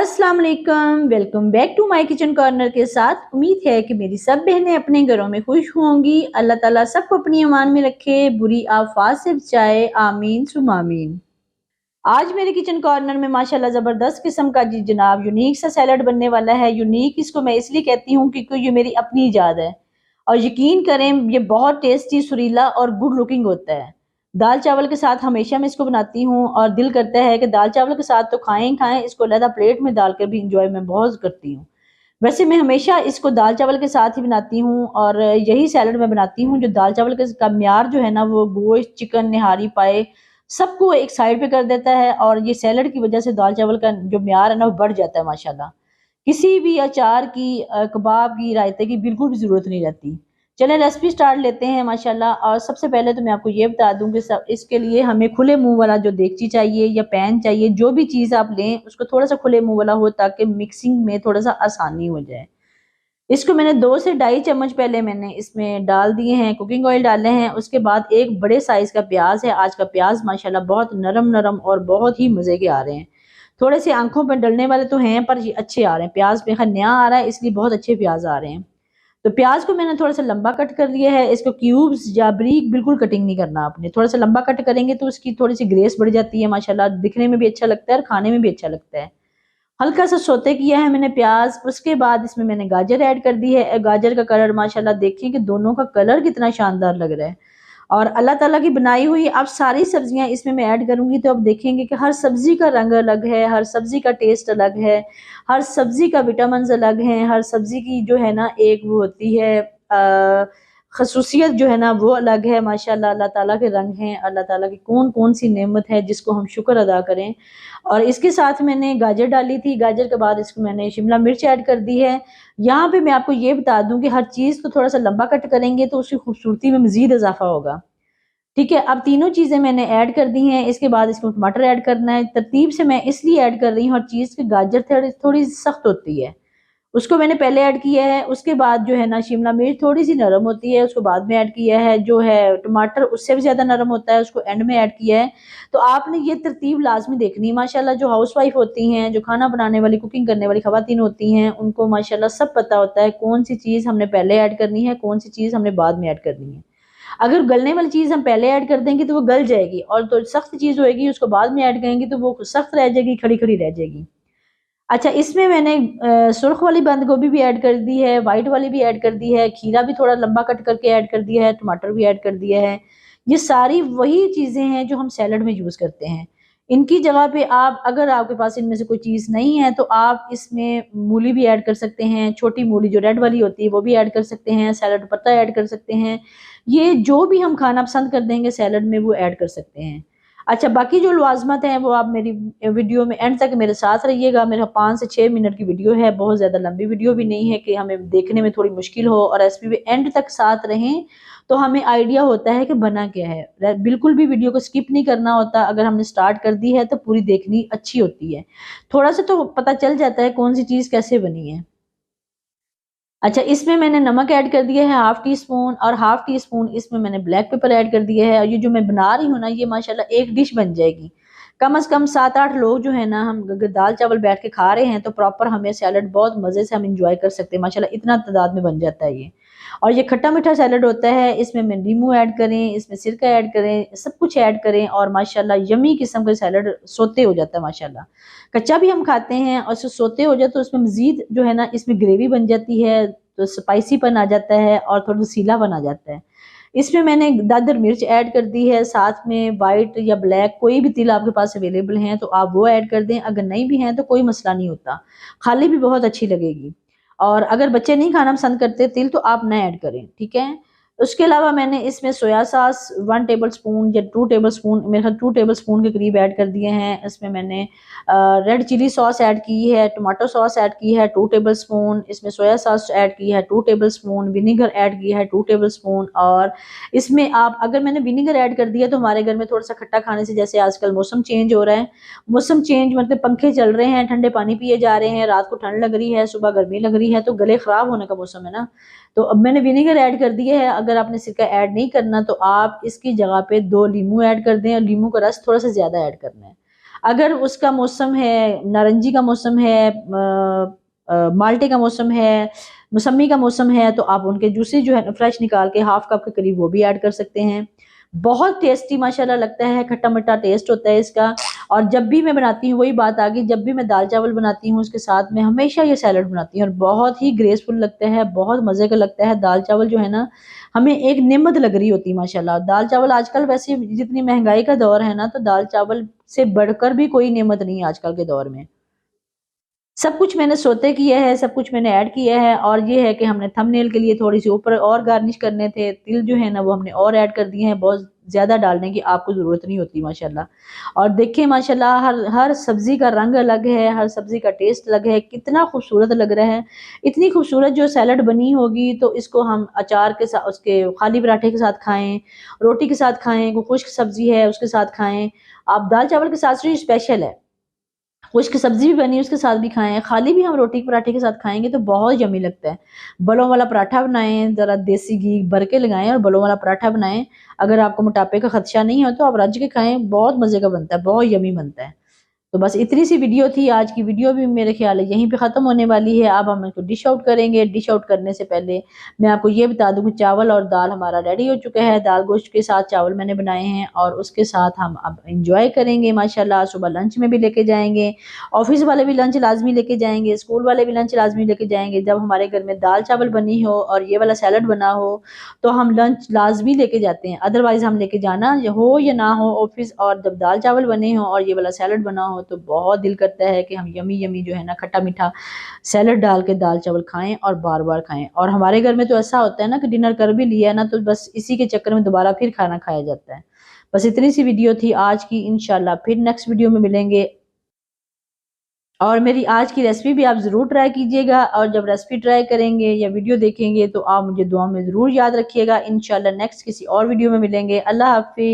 अस्सलाम वालेकुम, welcome back to my kitchen corner के साथ। उम्मीद है कि मेरी सब बहनें अपने घरों में खुश होंगी। अल्लाह ताला सबको अपनी अमान में रखे, बुरी आफात से बचाए, आमीन सुम आमीन। आज मेरे किचन कॉर्नर में माशाल्लाह ज़बरदस्त किस्म का जी जनाब यूनिक सा सैलड बनने वाला है। यूनिक इसको मैं इसलिए कहती हूँ क्योंकि ये मेरी अपनी ईजाद है और यकीन करें ये बहुत टेस्टी, सुरीला और गुड लुकिंग होता है। दाल चावल के साथ हमेशा मैं इसको बनाती हूँ और दिल करता है कि दाल चावल के साथ तो खाएं ही खाएं, इसको अलग प्लेट में डाल कर भी इंजॉय मैं बहुत करती हूँ। वैसे मैं हमेशा इसको दाल चावल के साथ ही बनाती हूँ और यही सैलड मैं बनाती हूँ जो दाल चावल के का म्यार जो है ना वो गोश्त, चिकन, निहारी पाए सबको एक साइड पे कर देता है और ये सैलड की वजह से दाल चावल का जो म्यार है ना वो बढ़ जाता है माशाल्लाह। किसी भी अचार की, कबाब की, रायते की बिल्कुल भी ज़रूरत नहीं रहती। चलें रेसिपी स्टार्ट लेते हैं माशाल्लाह। और सबसे पहले तो मैं आपको ये बता दूँ कि सब इसके लिए हमें खुले मुँह वाला जो देगची चाहिए या पैन चाहिए, जो भी चीज़ आप लें उसको थोड़ा-सा खुले मुँह वाला हो ताकि मिक्सिंग में थोड़ा-सा आसानी हो जाए। इसको मैंने 2 से ढाई चम्मच पहले मैंने इसमें डाल दिए हैं, कुकिंग ऑयल डाले हैं। उसके बाद एक बड़े साइज़ का प्याज़ है। आज का प्याज़ माशाल्लाह बहुत नरम-नरम और बहुत ही मज़े के आ रहे हैं। थोड़े से आँखों पे डलने वाले तो हैं पर ये अच्छे आ रहे हैं। प्याज़ बेहद नया आ रहा है इसलिए बहुत अच्छे प्याज़ आ रहे हैं। तो प्याज़ को मैंने थोड़ा-सा लंबा कट कर लिया है। इसको क्यूब्स या बारीक बिल्कुल कटिंग नहीं करना आपने। थोड़ा-सा लंबा कट करेंगे तो उसकी थोड़ी-सी ग्रेस बढ़ जाती है माशाल्लाह, दिखने में भी अच्छा लगता है और खाने में भी अच्छा लगता है। हल्का सा सौते किया है मैंने प्याज, उसके बाद इसमें मैंने गाजर ऐड कर दी है। गाजर का कलर माशाल्लाह देखिए कि दोनों का कलर कितना शानदार लग रहा है और अल्लाह ताला की बनाई हुई अब सारी सब्जियां इसमें मैं ऐड करूंगी तो अब देखेंगे कि हर सब्जी का रंग अलग है, हर सब्जी का टेस्ट अलग है, हर सब्जी का विटामिन अलग है, हर सब्जी की जो है ना एक वो होती है खसूसियत जो है ना वो अलग है माशाल्लाह। अल्लाह ताला के रंग हैं, अल्लाह ताला की कौन-कौन सी नेमत है जिसको हम शुक्र अदा करें। और इसके साथ मैंने गाजर डाली थी, गाजर के बाद इसको मैंने शिमला मिर्च ऐड कर दी है। यहाँ पे मैं आपको ये बता दूँ कि हर चीज़ को थोड़ा-सा लंबा कट करेंगे तो उसकी खूबसूरती में मज़ीद इज़ाफ़ा होगा। ठीक है, अब तीनों चीज़ें मैंने ऐड कर दी हैं, इसके बाद इसमें टमाटर ऐड करना है। तरतीब से मैं इसलिए ऐड कर रही हूँ हर चीज़ कि गाजर थोड़ी थोड़ी सख्त होती है। उसको मैंने पहले ऐड किया है, उसके बाद जो है ना शिमला मिर्च थोड़ी-सी नरम होती है, उसको बाद में ऐड किया है। जो है टमाटर उससे भी ज़्यादा नरम होता है, उसको एंड में ऐड किया है। तो आपने ये तरतीब लाज़मी देखनी है माशाल्लाह। जो हाउसवाइफ़ होती हैं, जो खाना बनाने वाली, कुकिंग करने वाली ख़वातीन होती हैं, उनको माशाल्लाह सब पता होता है कौन-सी चीज़ हमने पहले ऐड करनी है, कौन-सी चीज़ हमने बाद में ऐड करनी है। अगर गलने वाली चीज़ हम पहले ऐड कर देंगे तो वो गल जाएगी और जो सख्त चीज़ होएगी उसको बाद में ऐड करेंगे तो वो सख्त रह जाएगी, खड़ी-खड़ी रह जाएगी। अच्छा, इसमें मैंने सुर्ख वाली बंद गोभी भी ऐड कर दी है, व्हाइट वाली भी ऐड कर दी है, खीरा भी थोड़ा लंबा कट करके ऐड कर दिया है, टमाटर भी ऐड कर दिया है। ये सारी वही चीज़ें हैं जो हम सैलड में यूज़ करते हैं। इनकी जगह पे आप, अगर आपके पास इनमें से कोई चीज़ नहीं है तो आप इसमें मूली भी ऐड कर सकते हैं, छोटी मूली जो रेड वाली होती है वो भी ऐड कर सकते हैं, सैलड पत्ता ऐड कर सकते हैं। ये जो भी हम खाना पसंद कर देंगे सैलड में वो ऐड कर सकते हैं। अच्छा, बाकी जो लवाज़मत हैं वो आप मेरी वीडियो में एंड तक मेरे साथ रहिएगा। मेरा 5 से 6 मिनट की वीडियो है, बहुत ज़्यादा लंबी वीडियो भी नहीं है कि हमें देखने में थोड़ी मुश्किल हो और रेसिपी में एंड तक साथ रहें, तो हमें आइडिया होता है कि बना क्या है। बिल्कुल भी वीडियो को स्किप नहीं करना होता, अगर हमने स्टार्ट कर दी है तो पूरी देखनी अच्छी होती है। थोड़ा-सा तो पता चल जाता है कौन-सी चीज़ कैसे बनी है। अच्छा, इसमें मैंने नमक ऐड कर दिया है हाफ़ टी स्पून और हाफ़ टी स्पून इसमें मैंने ब्लैक पेपर ऐड कर दिया है और ये जो मैं बना रही हूँ ना ये माशाल्लाह एक डिश बन जाएगी। कम से कम 7-8 लोग जो है ना, हम अगर दाल-चावल बैठ के खा रहे हैं तो प्रॉपर हमें सैलड बहुत मज़े से हम एन्जॉय कर सकते हैं माशाल्लाह, इतना तादाद में बन जाता है ये। और ये खट्टा-मीठा सैलड होता है, इसमें मैं नींबू ऐड करें, इसमें सिरका ऐड करें, सब कुछ ऐड करें और माशाल्लाह यम्मी किस्म का सैलड सोते हो जाता है माशाल्लाह। कच्चा भी हम खाते हैं और सोते हो जाए तो उसमें मज़ीद जो है ना इसमें ग्रेवी बन जाती है, तो स्पाइसीपन आ जाता है और थोड़ा रसीलापन आ जाता है। इसमें मैंने दादर मिर्च ऐड कर दी है, साथ में व्हाइट या ब्लैक कोई भी तिल आपके पास अवेलेबल हैं तो आप वो ऐड कर दें, अगर नहीं भी हैं तो कोई मसला नहीं होता, खाली भी बहुत अच्छी लगेगी। और अगर बच्चे नहीं खाना पसंद करते तिल तो आप ना ऐड करें, ठीक है? उसके अलावा मैंने इसमें सोया सॉस 1 टेबलस्पून या 2 टेबलस्पून, मेरे ख़्याल 2 टेबलस्पून के करीब ऐड कर दिए हैं। इसमें मैंने रेड चिली सॉस ऐड की है, टोमेटो सॉस ऐड की है 2 टेबलस्पून, इसमें सोया सॉस ऐड की है 2 टेबलस्पून, विनेगर ऐड किया है 2 टेबलस्पून। और इसमें आप, अगर मैंने विनेगर ऐड कर दिया तो हमारे घर में थोड़ा-सा खट्टा खाने से, जैसे आजकल मौसम चेंज हो रहा है, मौसम चेंज मतलब पंखे चल रहे हैं, ठंडे पानी पिए जा रहे हैं, रात को ठंड लग रही है, सुबह गर्मी लग रही है, तो गले खराब होने का मौसम है ना, तो अब मैंने विनेगर ऐड कर दिया है। अगर आपने सिरका ऐड नहीं करना तो आप इसकी जगह पे 2 लीमू ऐड कर दें और लीमू का रस थोड़ा-सा ज़्यादा ऐड करना है। अगर उसका मौसम है, नारंगी का मौसम है, माल्टे का मौसम है, मौसमी का मौसम है, तो आप उनके जूसेस जो है ना फ्रेश निकाल के हाफ कप के करीब वो भी ऐड कर सकते हैं। बहुत टेस्टी माशाल्लाह लगता है, खट्टा मीठा टेस्ट होता है इसका। और जब भी मैं बनाती हूँ, वही बात आ गई, जब भी मैं दाल चावल बनाती हूँ उसके साथ में हमेशा ये सैलड बनाती हूँ और बहुत ही ग्रेसफुल लगता है, बहुत मज़े का लगता है। दाल चावल जो है ना हमें एक नेमत लग रही होती है माशाल्लाह। दाल चावल आजकल वैसे जितनी महंगाई का दौर है ना, तो दाल चावल से बढ़कर भी कोई नेमत नहीं है आजकल के दौर में। सब कुछ मैंने सोते किया है, सब कुछ मैंने ऐड किया है और ये है कि हमने थंबनेल के लिए थोड़ी-सी ऊपर और गार्निश करने थे, तिल जो है ना वो हमने और ऐड कर दिए हैं, बहुत ज़्यादा डालने की आपको ज़रूरत नहीं होती माशाल्लाह। और देखिए माशाल्लाह हर हर सब्ज़ी का रंग अलग है, हर सब्ज़ी का टेस्ट अलग है, कितना खूबसूरत लग रहा है। इतनी खूबसूरत जो सैलड बनी होगी तो इसको हम अचार के साथ, उसके खाली पराठे के साथ खाएँ, रोटी के साथ खाएँ, कोई खुश्क सब्ज़ी है उसके साथ खाएँ। आप दाल चावल के साथ से स्पेशल है। खुश्क सब्ज़ी भी बनी उसके साथ भी खाएँ, खाली भी हम रोटी के पराठे के साथ खाएँगे तो बहुत यम्मी लगता है। बलों वाला पराठा बनाएँ, ज़रा देसी घी भर के लगाएँ और बलों वाला पराठा बनाएँ। अगर आपको मोटापे का खदशा नहीं हो तो आप रज के खाएँ, बहुत मज़े का बनता है, बहुत यम्मी बनता है। तो बस इतनी सी वीडियो थी, आज की वीडियो भी मेरे ख़्याल है यहीं पे ख़त्म होने वाली है। अब हम इसको डिश आउट करेंगे। डिश आउट करने से पहले मैं आपको ये बता दूँ कि चावल और दाल हमारा रेडी हो चुका है। दाल गोश्त के साथ चावल मैंने बनाए हैं और उसके साथ हम अब एन्जॉय करेंगे माशाल्लाह। सुबह लंच में भी लेके जाएँगे, ऑफ़िस वाले भी लंच लाज़मी लेके जाएँगे, स्कूल वाले भी लंच लाज़मी लेके जाएँगे। जब हमारे घर में दाल चावल बनी हो और ये वाला सैलड बना हो, तो हम लंच लाज़मी लेके जाते हैं। अदरवाइज़ हम लेके जाना हो या ना हो ऑफ़िस, और जब दाल चावल बने हों और ये वाला सैलड बना हो तो बहुत दिल करता है कि हम यम्मी यम्मी जो है ना खट्टा मीठा सैलड डाल के दाल चावल खाएँ और बार-बार खाएँ। और हमारे घर में तो ऐसा होता है ना कि डिनर कर भी लिया है ना तो बस इसी के चक्कर में दोबारा फिर खाना खाया जाता है। बस इतनी सी वीडियो थी आज की, इंशाल्लाह फिर नेक्स्ट वीडियो में मिलेंगे। और मेरी आज की रेसिपी भी आप ज़रूर ट्राई कीजिएगा और जब रेसिपी ट्राई करेंगे या वीडियो देखेंगे तो आप मुझे दुआ में ज़रूर याद रखिएगा। इंशाल्लाह नेक्स्ट किसी और वीडियो में मिलेंगे। अल्लाह हाफ़िज़।